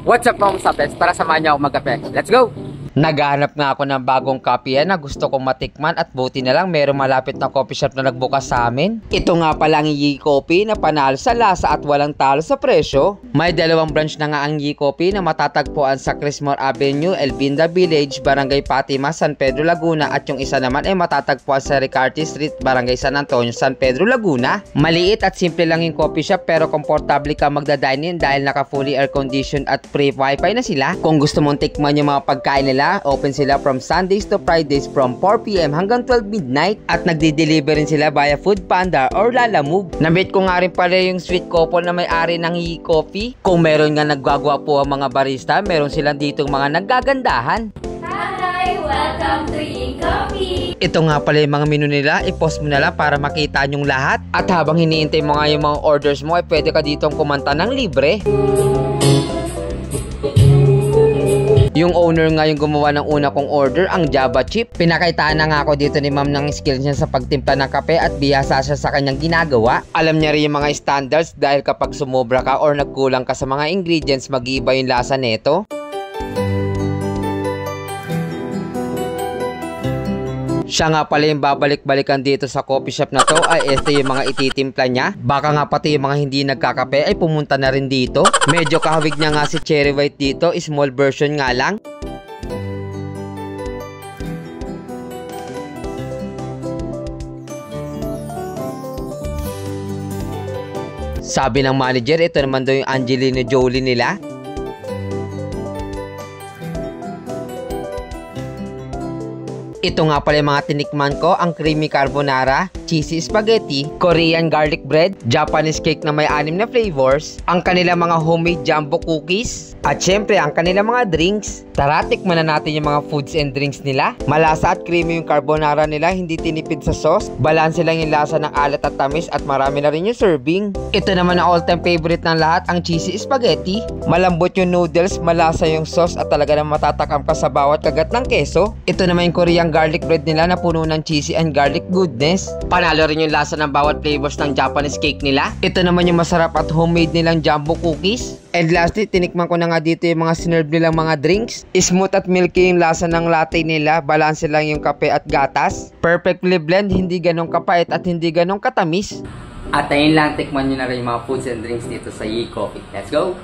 What's up mga sapes? Tara samahan niyo ako magkape. Let's go! Naghahanap nga ako ng bagong kapihan na gusto kong matikman at buti na lang mayroong malapit na coffee shop na nagbukas sa amin. Ito nga pala ang Yi Coffee na panalo sa lasa at walang talo sa presyo. May dalawang branch na nga ang Yi Coffee na matatagpuan sa Crismore Avenue, Elvinda Village, Barangay Fatima, San Pedro, Laguna, at yung isa naman ay matatagpuan sa Ricarte Street, Barangay San Antonio, San Pedro, Laguna. Maliit at simple lang yung coffee shop pero komportable ka magda-dine in dahil naka fully air conditioned at free wifi na sila. Kung gusto mong tikman yung mga pagkain nila, open sila from Sundays to Fridays from 4 PM hanggang 12 midnight at nagdi-deliver rin sila via Food Panda or Lalamove. Nabit ko nga rin pala yung sweet couple na may-ari ng Yi Coffee. Kung meron nga naggwagwapo ang mga barista, meron silang ditong mga naggagandahan. Hi! Welcome to Yi Coffee! Ito nga pala yung mga menu nila, i-post mo na lang para makita nyong lahat. At habang hiniintay mo nga yung mga orders mo, ay pwede ka ditong kumanta ng libre. Yung owner nga yung gumawa ng una kong order, ang Java Chip. Pinakaitaan na nga ako dito ni ma'am ng skills niya sa pagtimpla ng kape at bihasa siya sa kanyang ginagawa. Alam niya rin yung mga standards dahil kapag sumobra ka or nagkulang ka sa mga ingredients, mag-iiba yung lasa neto. Siya nga pala yung babalik-balikan dito sa coffee shop na to ay ito yung mga ititimpla niya. Baka nga pati yung mga hindi nagkakape ay pumunta na rin dito. Medyo kahawig niya nga si Cherry White dito, small version nga lang. Sabi ng manager, ito naman daw yung Angelina Jolie nila. Ito nga pala yung mga tinikman ko, ang creamy carbonara, cheesy spaghetti, Korean garlic bread, Japanese cake na may 6 na flavors, ang kanilang mga homemade jumbo cookies, at syempre ang kanilang mga drinks. Tara, tikman na natin yung mga foods and drinks nila. Malasa at creamy yung carbonara nila, hindi tinipid sa sauce, balanse lang yung lasa ng alat at tamis at marami na rin yung serving. Ito naman ang all-time favorite ng lahat, ang cheesy spaghetti. Malambot yung noodles, malasa yung sauce at talaga na matatakam ka sa bawat kagat ng keso. Ito naman yung Korean garlic bread nila na puno ng cheesy and garlic goodness. Panalo rin yung lasa ng bawat flavors ng Japanese cake nila. Ito naman yung masarap at homemade nilang jumbo cookies. And lastly, tinikman ko na nga dito yung mga sinerve nilang mga drinks. Smooth at milky yung lasa ng latte nila. Balanse lang yung kape at gatas. Perfectly blend, hindi ganong kapait at hindi ganong katamis. At ayun lang, tikman nyo na rin yung mga foods and drinks dito sa Yi Coffee. Let's go!